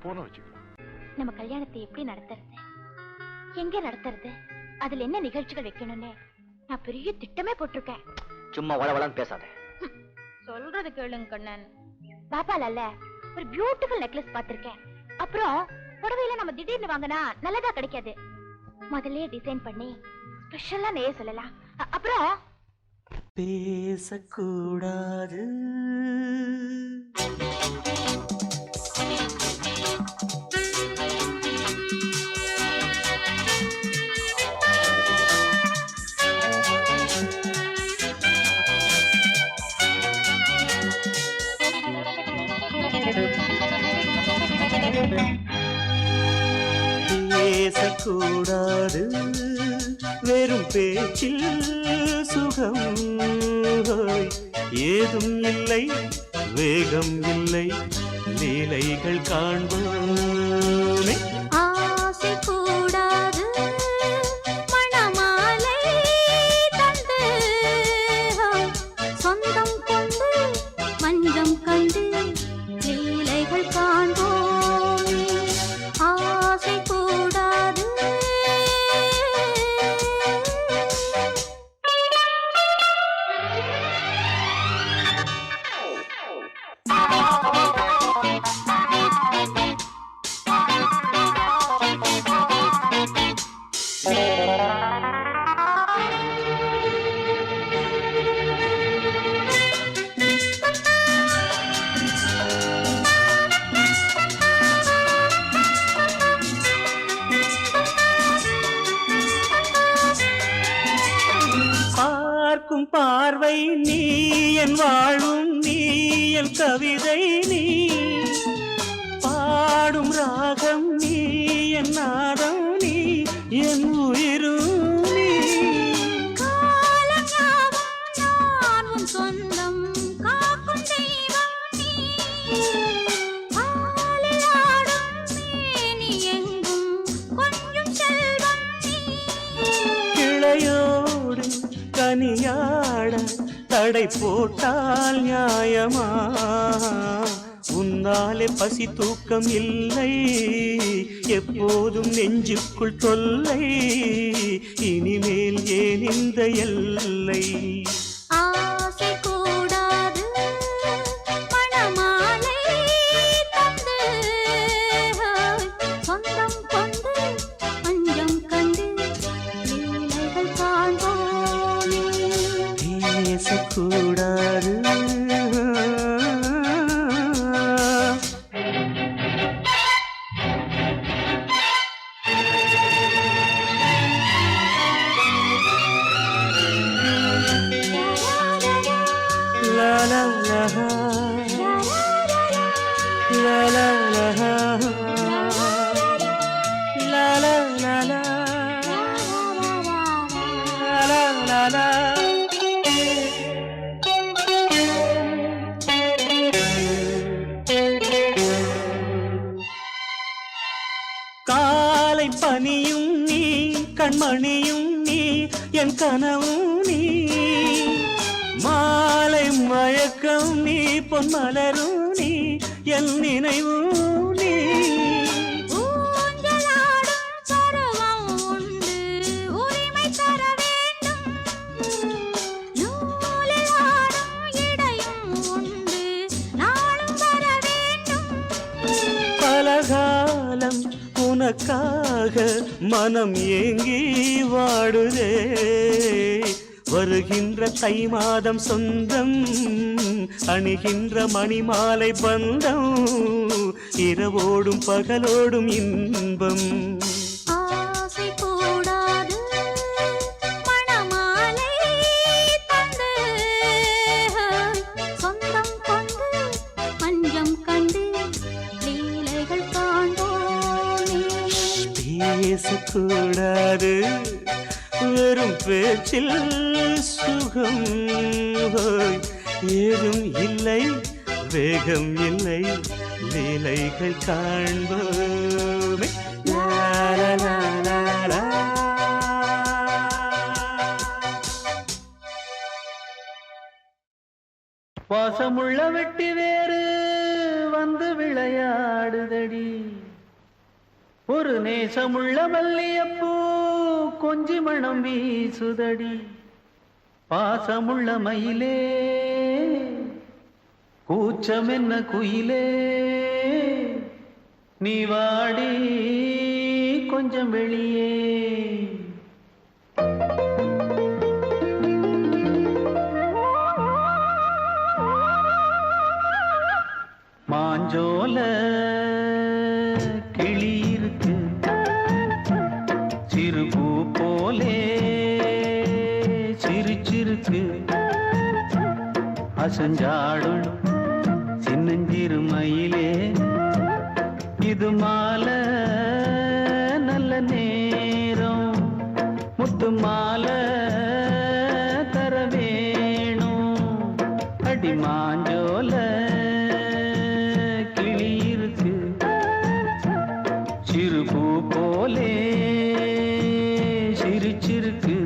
போன வச்சுக்கலாம். நம்ம கல்யாணத்தை எப்படி நடத்துறது, எங்க நடத்துறது, அதுல என்ன நிகழ்ச்சிகள் வைக்கணும்னு நான் பெரிய திட்டமே போட்டிருக்கேன். சும்மா வளவளன்னு பேசாத. சொல்றது கேளுங்க கண்ணன். பாப்பால ஒரு பியூட்டிஃபுல் நெக்லஸ் பாத்திருக்கேன். அப்புறம் புடவையில நம்ம திடீர்னு வாங்கினா நல்லதா கிடைக்காது. முதல்ல டிசைன் பண்ணி ஸ்பெஷலா நெய்ய சொல்லலாம். அப்புறம் பேசக்கூடாது, பேசக்கூடாது, வெறும் பேச்சில் சுகம் ஏதும் இல்லை, வேகம் இல்லை, லீலைகள் காண்போமே. ஆசை கூடாது, மணமாலை தந்து சொந்தம் கொண்டு மஞ்சம் கண்டு லீலைகள் காண்போமே. ஆசை கூடாது. பார்க்கும் பார்வை நீ, என் வாழும் நீ, என் கவிதை நீ, பாடும் ராகம் நீ, என் நாதம் நீ, என் உயிரும் நீ. காலம் சொந்தம் காக்கும் தெய்வம் நீ, ஆளில் ஆடும் மேனி எங்கும் கொஞ்சம் செல்வம் நீ. கிளையோடு கனியாட தடை போட்டால் நியாயமா, உன்னாலே பசி தூக்கம் இல்லை, எப்போதும் நெஞ்சுக்குள் தொல்லை, இனிமேல் ஏன் இந்த எல்லை. ஆசை கூடாது, மணமாலை தந்து சொந்தம் கொண்டு மஞ்சம் கண்டு லீலைகள் காண்போமே. பேசக்கூடாது, la la la la la la la la la la la la. காலை பனியும் நீ, கண்மணியும் நீ, என் கனவும் நீ, மாலை மயக்கம் நீ, பொன்மலரும் நீ, என் நினைவும் நீ. ஊஞ்சலாடும் பருவம் உண்டு, உரிமை தர வேண்டும். நூலில் ஆடும் இடையும் உண்டு, நாளும் வர வேண்டும். பலகாலம் உனக்காக மனம் ஏங்கி வாடுதே, வருகின்ற தை மாதம் சொந்தம், அணிகின்ற மணிமாலை பந்தம், இரவோடும் பகலோடும் இன்பம். ஆசை கூடாது, மணமாலை தந்து சொந்தம் கொண்டு மஞ்சம் கண்டு லீலைகள் காண்போமே. பேசக்கூடாது, வெறும் பேச்சில் சுகம் ஏதும் இல்லை, வேகம் இல்லை, லீலைகள் காண்போமே. லா லா லா லா லா. பாசமுள்ள வெட்டி வேறு வந்து விளையாடுதடி. ஒரு நேசமுள்ள மல்லியப்பூ கொஞ்சி மணம் வீசுதடி. பாசமுள்ள மயிலே கூச்சம் என்ன குயிலே, நீ வாடி கொஞ்சம் வெளியே. மாஞ்சோல கிளி இருக்கு சிறுபூ போலே சிரிச்சிருக்கு. அசஞ்சாடும் சின்னஞ்சிறு மயிலே, இது மாலை நல்ல நேரம், முத்து மாலை தர வேணும். அடி மாஞ்சோல கிளி இருக்கு சிறுபூ போலே சிரிச்சிருக்கு.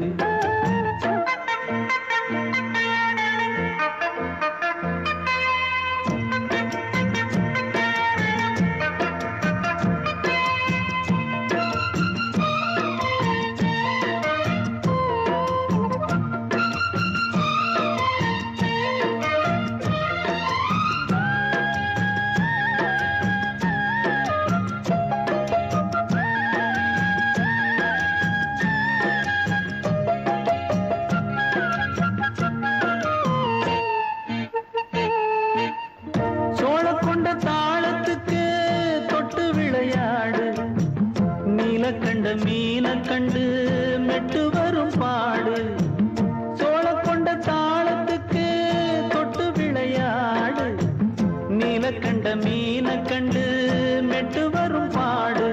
கண்ட மீன கண்டு மெட்டு வரும் பாடு. சோழ கொண்ட தாளத்துக்கு தொட்டு விளையாடு. நீல கண்ட மீன கண்டு மெட்டு வரும் பாடு.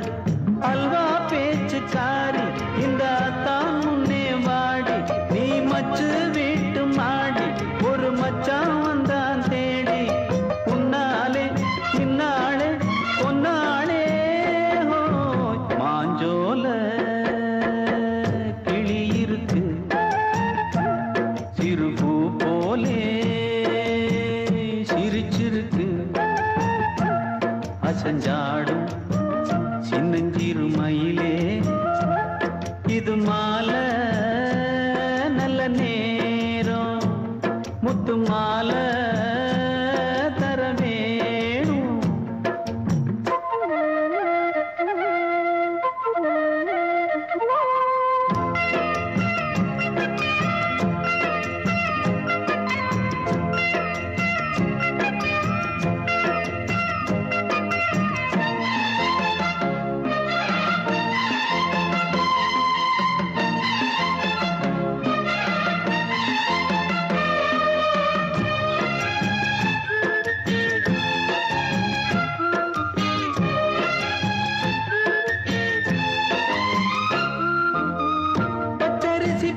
அல்வா பேச்சுக்காரி இந்த தான் முன்னே வாடி. நீ மச்சு வீட்டு மாடி ஒரு மச்சான் வந்தான் தேடி. உன்னாலே இன்னாலே பொன்னாலே மாஞ்சோல கிளி இருக்கு சிறுபூ போலே சிரிச்சிருக்கு. அசஞ்சாடும் சின்னஞ்சிறு மயிலே, இது மாலை நல்ல நேரம், முத்து மாலை தர வேணும்.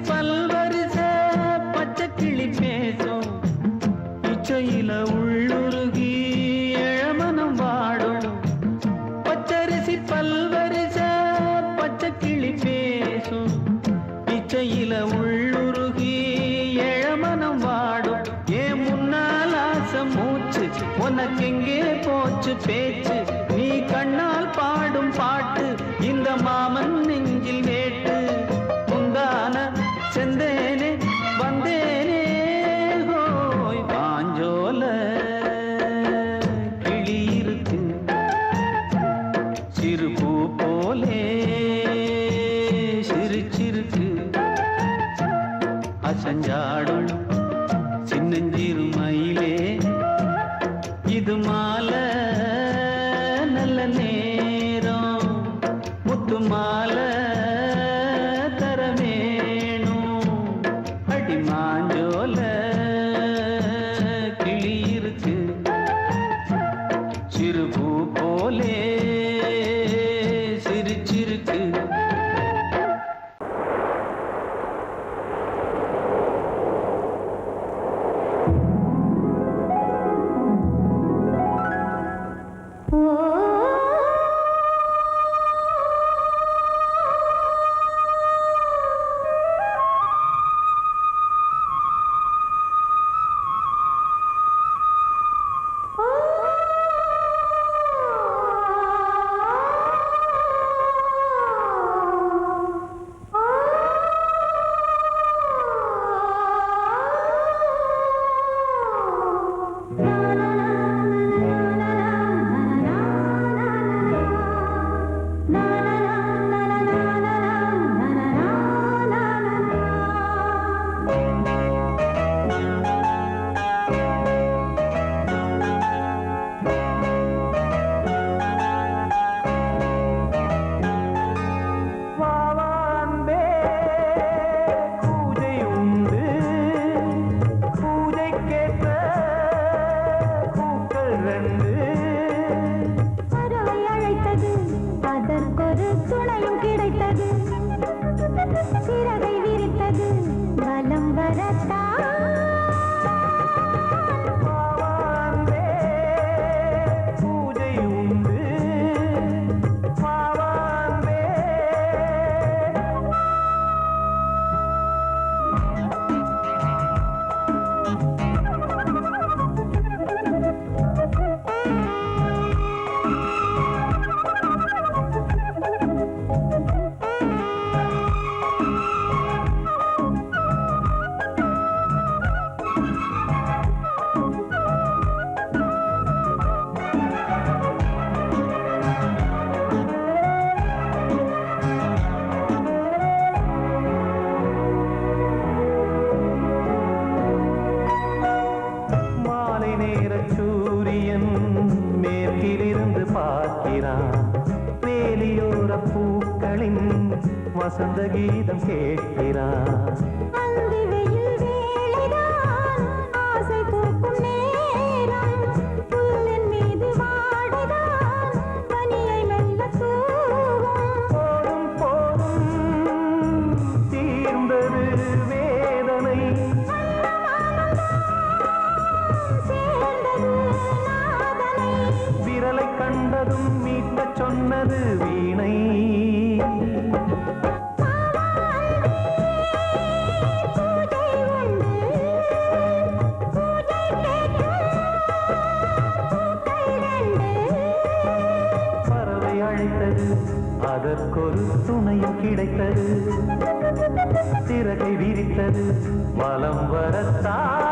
பல்வரிச பச்சை கிளி பேசும் இச்சையில உள்ளுருகி இளமனம் வாடும். பச்சரிசி பல்வரிச பச்சை கிளி பேசும் இச்சையில உள்ளுருகி இளமனம் வாடும். ஏன் முன்னால் ஆசை மூச்சு உனக்கெங்கே போச்சு பேச்சு. நீ கண்ணால் பாடும் பாட்டு இந்த மாமன் நெஞ்சில் வேட்டு. செந்தேனே வந்தேனே ஹோய் மாஞ்சோல கிளி இருக்கு சிறுபூ போலே சிரிச்சிருக்கு. அசஞ்சாடும் சின்னஞ்சிறு மயிலே, இது மாலை நல்ல நேரம், முத்து மாலை தர வேணும். அடி மாஞ்சோல கிளி இருக்கு சிறுபூ போலே சிரிச்சிருக்கு. வசந்த கீதம் கேட்கிறான். அந்தி வெயில் வேளைதான் ஆசை பூக்கும் நேரம். புல்லின் மீது வாடைதான் பனியை மெல்ல தூவும். போதும் போதும் தீர்ந்தது வேதனை. சேர்ந்தது நாதனை. விரலை கண்டதும் மீட்டச் சொன்னது வீணை. பூஜை உண்டு பூஜை கேட்கும் பூக்கள் ரெண்டு. பறவை அழைத்தது அதற்கொரு துணையும் கிடைத்தது. சிறகை விரித்தது வலம் வரத்தான்.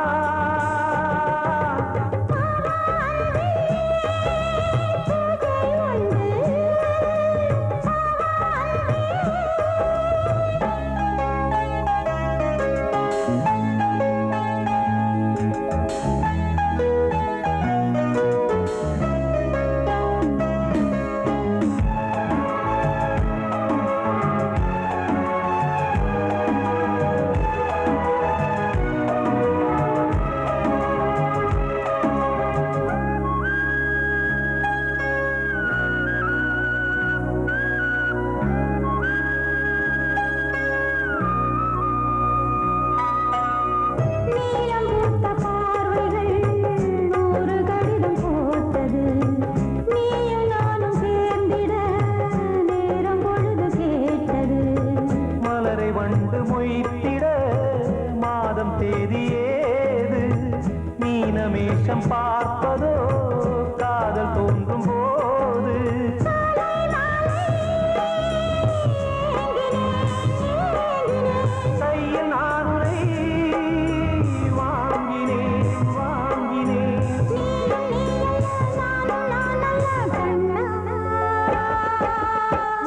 நீலம் பூத்த பார்வைகள் நூறு கடிதம் போட்டது. நீயும் நானும் சேர்ந்திட நேரம் பொழுது கேட்டது. மலரை வண்டு மொய்த்திட மாதம் தேதி ஏது. மீனமேஷம் பார்ப்பதோ காதல் தோன்றும் போது. கையில் நான் உரை வாங்கினேன் வாங்கினேன்.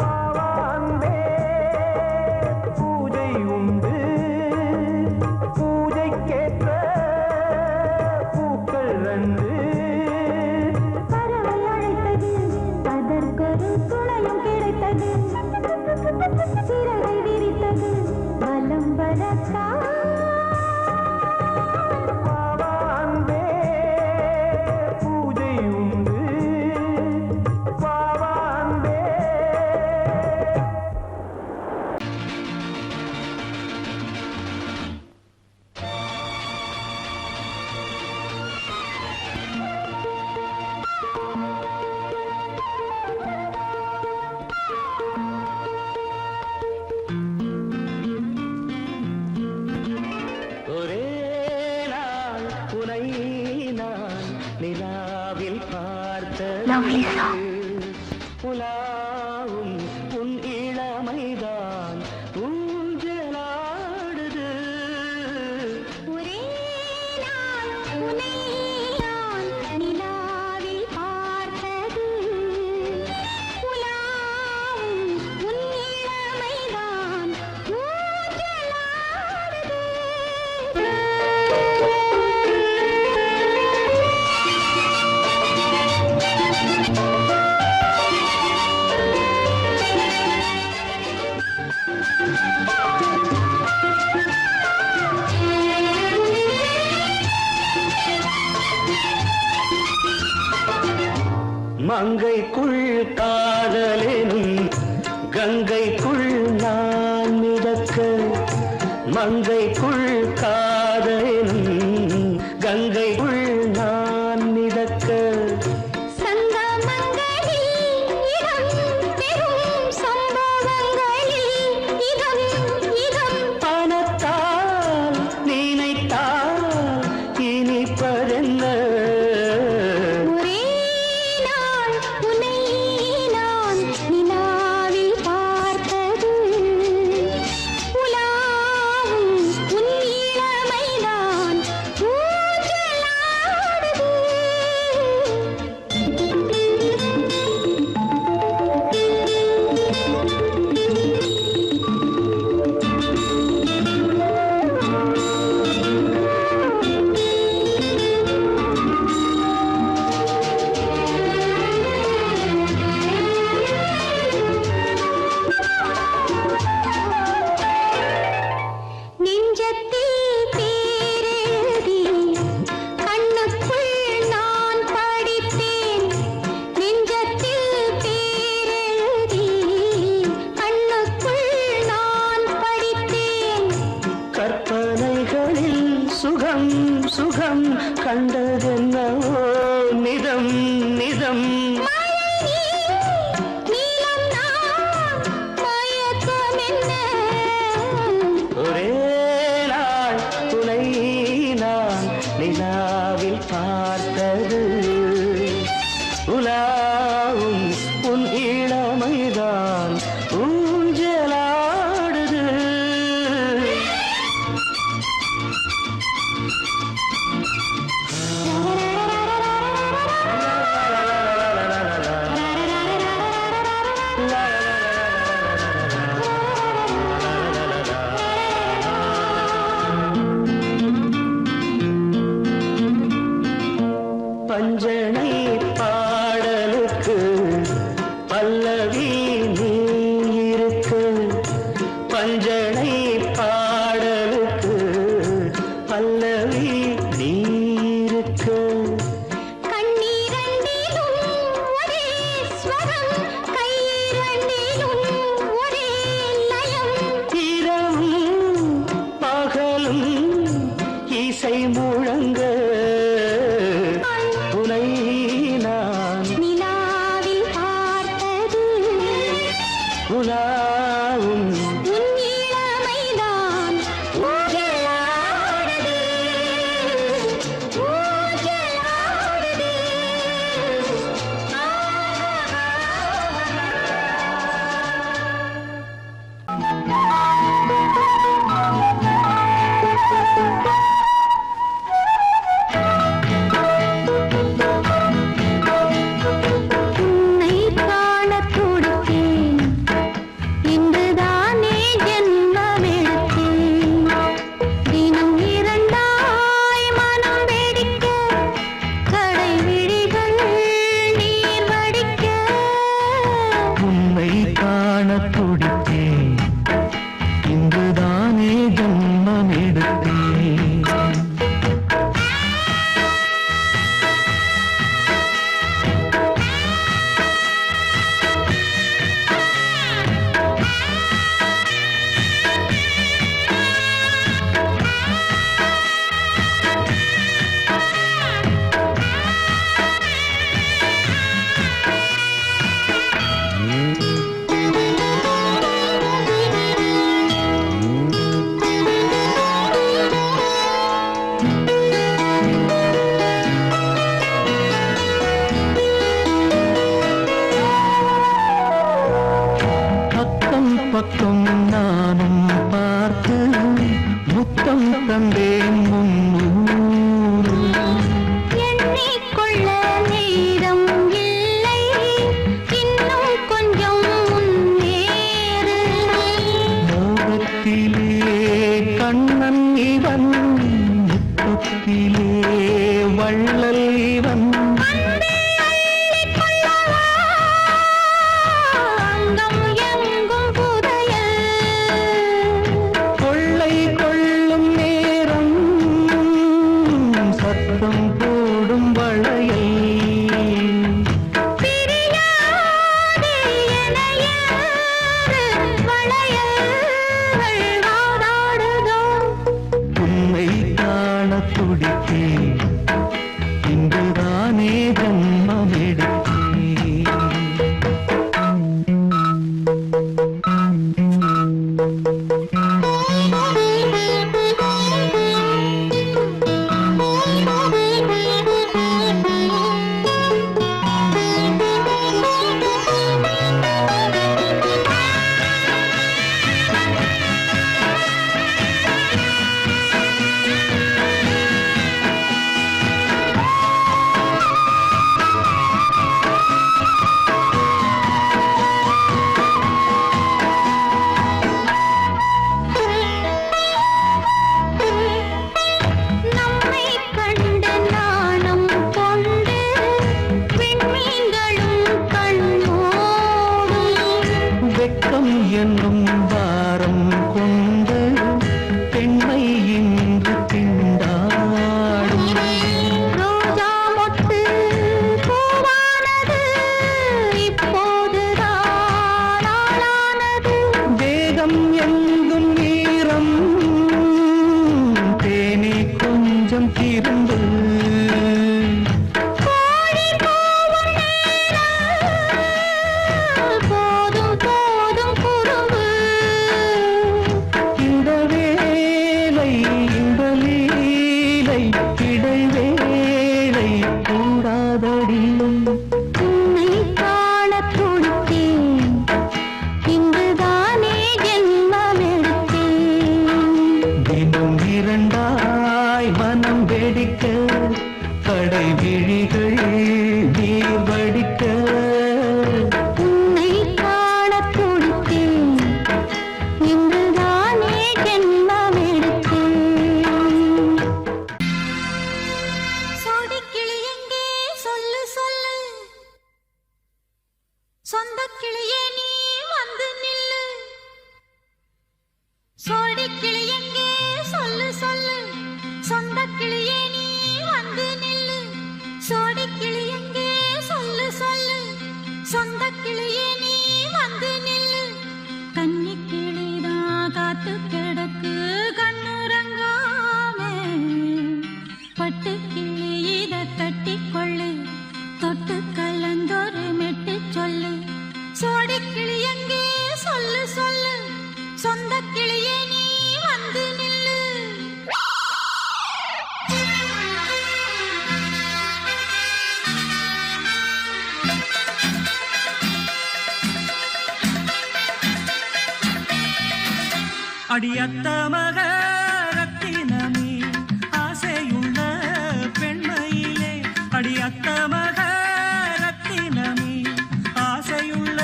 வா அன்பே பூஜை உண்டு பூஜைக்கேற்ற பூக்கள் ரெண்டு. பறவை அழைத்தது அதற்கொரு துணையும் கிடைத்தது. சிறகை விரித்தது வலம் வரத்தான். வா அன்பே பூஜை உண்டு வா அன்பே. ஒரே நாள் உனை நான் நிலாவில் Lovely பார்த்தது. song. உலாவும் உன் இளமைதான் ஊஞ்சலாடுது. ஒரே நாள் உன்னை நான் நிலாவில் பார்த்தது. உலாவும் உன் இளமைதான் ஊஞ்சலாடுது. மங்கைக்குள் காதலெனும் கங்கைக்குள் நான் மிதக்க. மங்கைக்குள் காதலெனும் கங்கைக்குள் நான் மிதக்க. சங்கமங்களில் இடம் பெறும் சம்பவங்களில் இதம் இதம். பணத்தால் நினைத்தால் இனிப்பதென்ன. ஒரே நாள் உன்னை நான் நிலாவில் பார்த்தது. உலாவும் உன் இளமைதான் ஊஞ்சலாடுது. நெஞ்சத்தில் பேரெழுதி கண்ணுக்குள் நான் படித்தேன். நெஞ்சத்தில் பேரெழுதி கண்ணுக்குள் நான் படித்தேன். கற்பனைகளில் சுகம் சுகம் கண்டதென்னவோ நிதம் நிதம். நீலம் நான் மயக்கம் என்ன? ஒரே நாள் துணை நான் நிலாவில் பார்த்தது. உலாவும் உன் இளமைதான் ஊஞ்சலாடுது. பஞ்சனை பாடலுக்கு பல்லவி நீ இருக்கு. பஞ்சனை பாடலுக்கு பல்லவி நீ இருக்கு. கண்ணீரண்டிலும் ஒரே ஸ்வரம், கையிரண்டிலும் ஒரே லயம். இரவும் பகலும் இசை முழங்க உனை நான் நிலாவில் பார்த்தது உலாவும் உன் இளமைதான் ஊஞ்சலாடுது, ஊஞ்சலாடுது. உன்னை காணத் துடித்தேன், இன்றுதானே ஜென்மமெடுத்தேன். தினம் இரண்டாய் மனம் வெடிக்க, கடை விழிகள் நீர் வடிக்க. உன்னை காண துடித்தேன், இன்றுதானே ஜன்மம் எடுத்தேன். பக்கம் பக்கம் நானும் பார்த்து முத்தம் தந்தேன் முன்னூறு. எண்ணிக்கொள்ள நேரம் இல்லை, இன்னும் கொஞ்சம் முன்னேறு. மோகத்திலே கண்ணன் இவன், முத்தத்திலே வள்ளல் இவன். அங்கம் எங்கும் புதையல். கொள்ளை கொள்ளும் நேரம் சத்தம் போடும் வளையல். பிரியாதே என யாரு வளையல்கள் வாதாடுதோ. உன்னை காண துடித்தேன், இன்றுதானே ஜன்மம் எடுத்தேன். என்னும் வாரம் கொண்டு பெண்மை கடை விழிகள் நீர் வடிக்க உன்னை காணத் துடித்தேன் இன்றுதானே ஜென்மமெடுத்தேன் சோடிக்கிளி எங்கே சொல்லு சொல்லு சொந்தக் கிளியே நீ வந்து நில்லு சோடிக்கிளி எங்கே சொல்லு சொல்லு சொந்தக் கிளியே நீ வந்து நில்லு சோடிக்கிளி எங்கே சொல்லு சொல்லு சொந்தக் கிளியே நீ வந்து நில்லு கன்னிக் கிளிதான் காத்து கிடக்கு கண்ணுறங்காமே பட்டு கிளி இத கட்டிக்கொள்ளு தொட்டு கலந்தொரு மெட்டு சொல்லு சோடிக்கிளி எங்கே சொல்லு சொல்லு சொந்தக் கிளியே நீ வந்து நில்லு அடியத்த மக ரத்தினமே ஆசையுள்ள பெண்மையிலே அடியத்த மக ரத்தினமே ஆசையுள்ள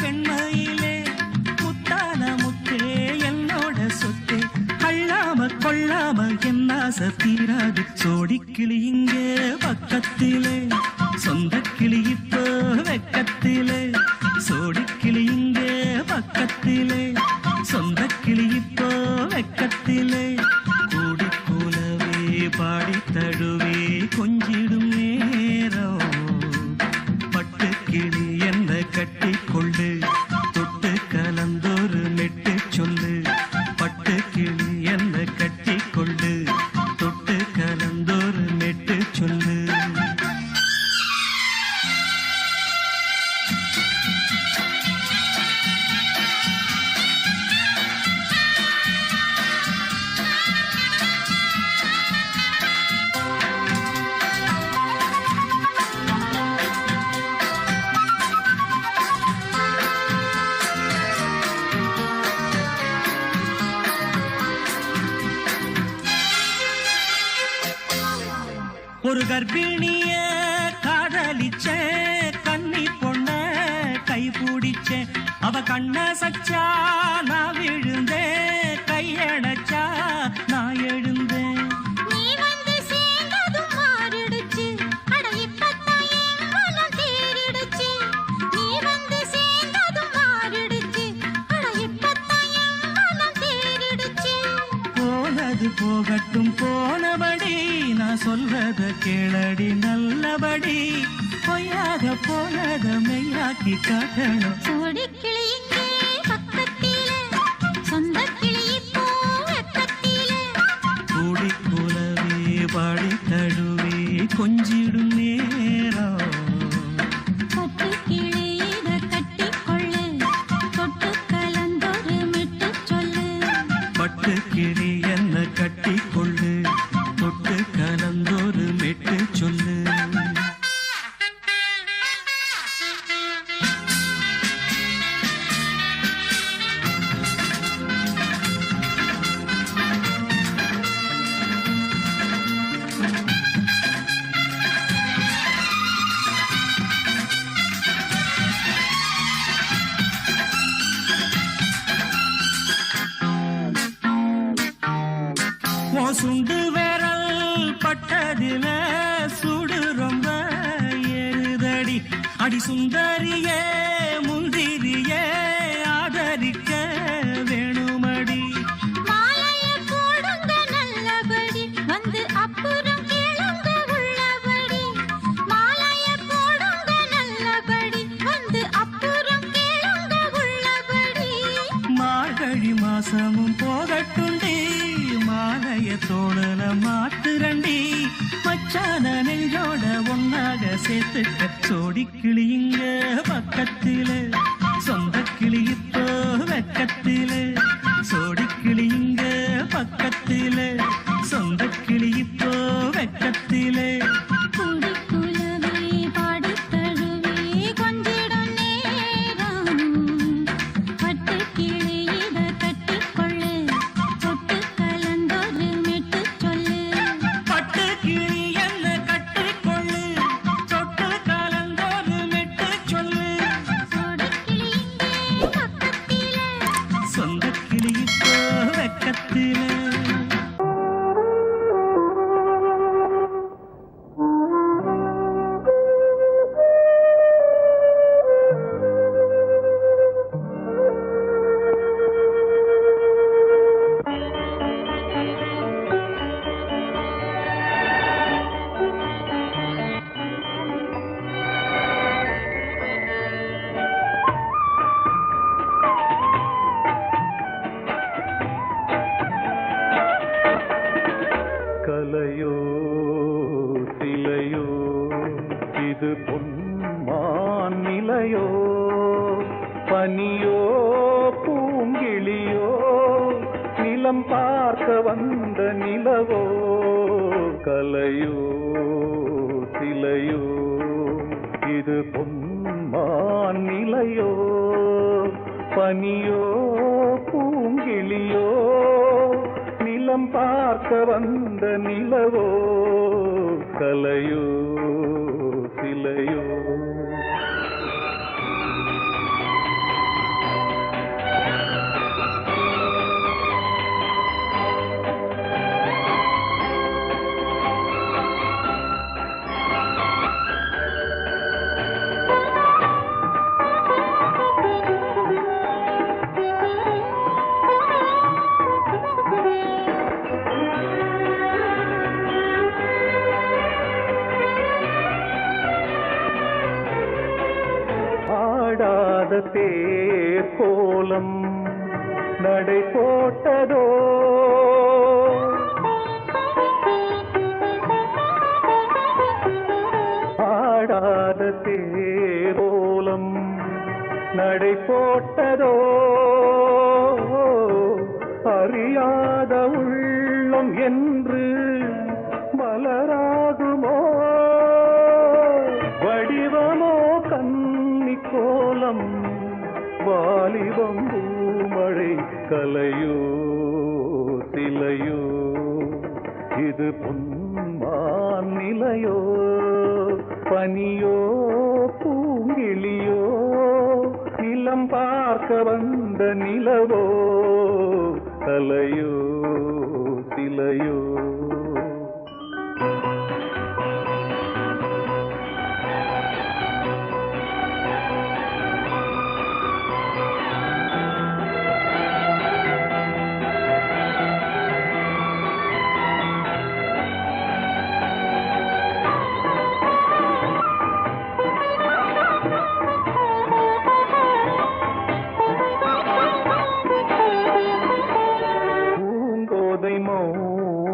பெண்மையிலே முத்தான முத்தே என்னோட சொத்தே அள்ளாம கொள்ளாம என் ஆசை தீராது சோடிக்கிளி இங்கே பக்கத்திலே சொந்த கிளி இப்போ வெக்கத்திலே சோடிக்கிளி இங்கே பக்கத்திலே சொந்த கிளி இப்போ வெக்கத்திலே கூடி கூலவே பாடி தழுவே கொஞ்சிடும் நேரம் பட்டு கிளி என்ன கட்டி கொள்ளு தொட்டு கலந்தொரு மெட்டு சொல்லு பட்டு கிளி என்ன கட்டி கொள்ளு தொட்டு கலந்தொரு மெட்டு சொல்லு ஒரு கர்ப்பிணிய காதலிச்ச கண்ணி பொண்ண கை பிடிச்ச அவ கண்ண சச்சா நான் விழுந்தேன் கையடைச்சா நான் எழுந்தேன் நீ வந்து சேர்ந்ததும் மாறிடுச்சு அட இப்பத்தான் என் மனம் தேறிடுச்சு நீ வந்து சேர்ந்ததும் மாறிடுச்சு அட இப்பத்தான் என் மனம் தேறிடுச்சு போனது போகட்டும் போனபடி நான் சொல்றத கேளடி நல்லபடி பொய்யாக போனத மெய்யாக்கி காட்டணும் சோடிக்கிளி இங்கே பக்கத்திலே சொந்தக் கிளி இப்போ வெக்கத்திலே கூடி கூலவே பாடி தழுவே கொஞ்சிடும் நேரம் பட்டு கிளி இத கட்டிக்கொள்ளு தொட்டு கலந்தொரு மெட்டு சொல்லு பட்டு கிளி என்ன கட்டி கொள்ளு தொட்டு கலந்தொரு மெட்டு சொல்லு சுண்டு விரல் பட்டதில சுடு ரொம்ப ஏறுதடி அடி சுந்தரியே முந்திரியே ஆதரிக்க வேணுமடி மாலைய போடுங்க நல்லபடி வந்து அப்புறம் கேளுங்க உள்ளபடி மாலைய போடுங்க நல்லபடி வந்து அப்புறம் கேளுங்க உள்ளபடி மார்கழி மாசமும் போகட்டுண்டி மாலைய தோழல மாத்துரண்டி மச்சான நெஞ்சோட ஒன்னாக சேர்த்துக்க சோடிக்கிளி இங்க பக்கத்திலே சொந்த கிளி இப்போ வெக்கத்திலே சோடிக்கிளி இங்க பக்கத்திலே சொந்த கிளி இப்போ வெக்கத்திலே கூடி குலவே பாடி தழுவே கொஞ்சிடும் நேரம் பட்டு கிளி இத கட்டிக்கொள்ளு தொட்டு கலந்தொரு மெட்டு சொல்லு பட்டு கிளி என்ன கலையோ சிலையோ இது பொன்மான் நிலையோ பனியோ பூங்கிளியோ நிலம் பார்க்க வந்த நிலவோ கலையோ சிலையோ இது பொன்மான் நிலையோ பனியோ பூங்கிளியோ நிலம் பார்க்க வந்த நிலவோ கலையோ சிலையோ தேர் கோலம் நடை போட்டதோ ஆடாத தேர் கோலம் நடை போட்டதோ அறியாத உள்ளம் என்று மலராகுமோ வடிவமோ கன்னி கோலம் வாலிபம் பூமழை கலையோ சிலையோ இது பொன்மான் நிலையோ பனியோ பூங்கிளியோ நிலம் பார்க்க வந்த நிலவோ கலையோ சிலையோ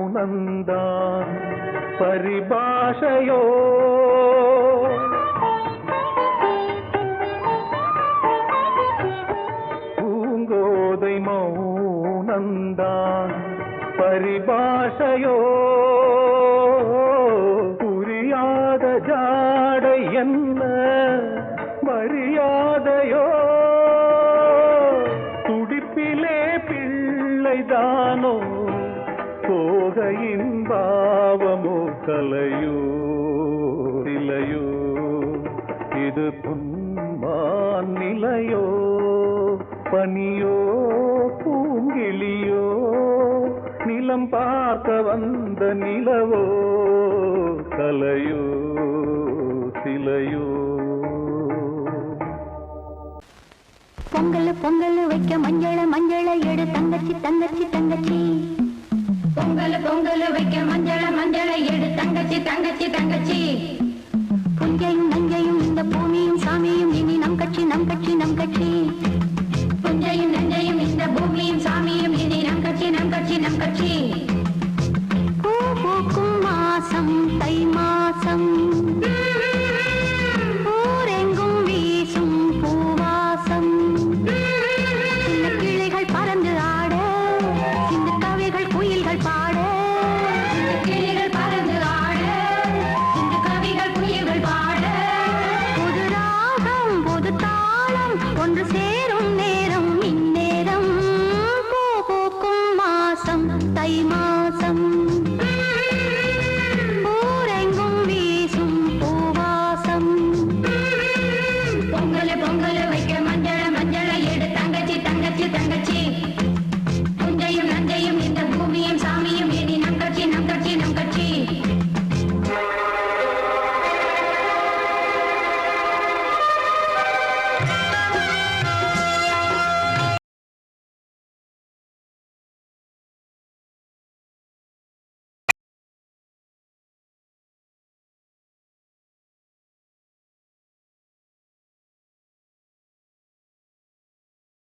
மௌனந்தான் பரிபாஷையோ பூங்கோதை மௌனந்தான் பரிபாஷையோ புரியாத ஜாடை என்ன மரியாதையோ துடிப்பிலே பிள்ளைதானோ சோகையின் பாவமோ கலையோ சிலையோ இது பொன்மான் நிலையோ பனியோ பூங்கிளியோ நிலம் பார்க்க வந்த நிலவோ கலையோ சிலையோ பொங்கல் பொங்கல் வைக்க மஞ்சள மஞ்சள எடு தங்கச்சி தங்கச்சி தங்கச்சி பொங்கல் பொங்கல் வைக்க மஞ்சள மஞ்சள எடு தங்கச்சி தங்கச்சி தங்கச்சி புஞ்சையும் நஞ்சையும் இந்த பூமியும் சாமியும் இனி நம் கட்சி நம் கட்சி நம் கட்சி புஞ்சையும் நஞ்சையும் இந்த பூமியும் சாமியும் இனி நம் கட்சி நம் கட்சி நம் கட்சி பூ பூக்கும் மாசம் தை மாசம் ஊரெங்கும் வீசும் பூவாசம் சின்ன கிளைகள் பறந்து ஆட சின்ன கவிகள் குயில்கள் பாட சின்ன கிளைகள் பறந்து ஆட சின்ன கவிகள் குயில்கள் பாட புது ராகம் புது தாளம் ஒன்று சேரும் நேரம் இந்நேரம் பூ பூக்கும் மாசம் தை மாசம்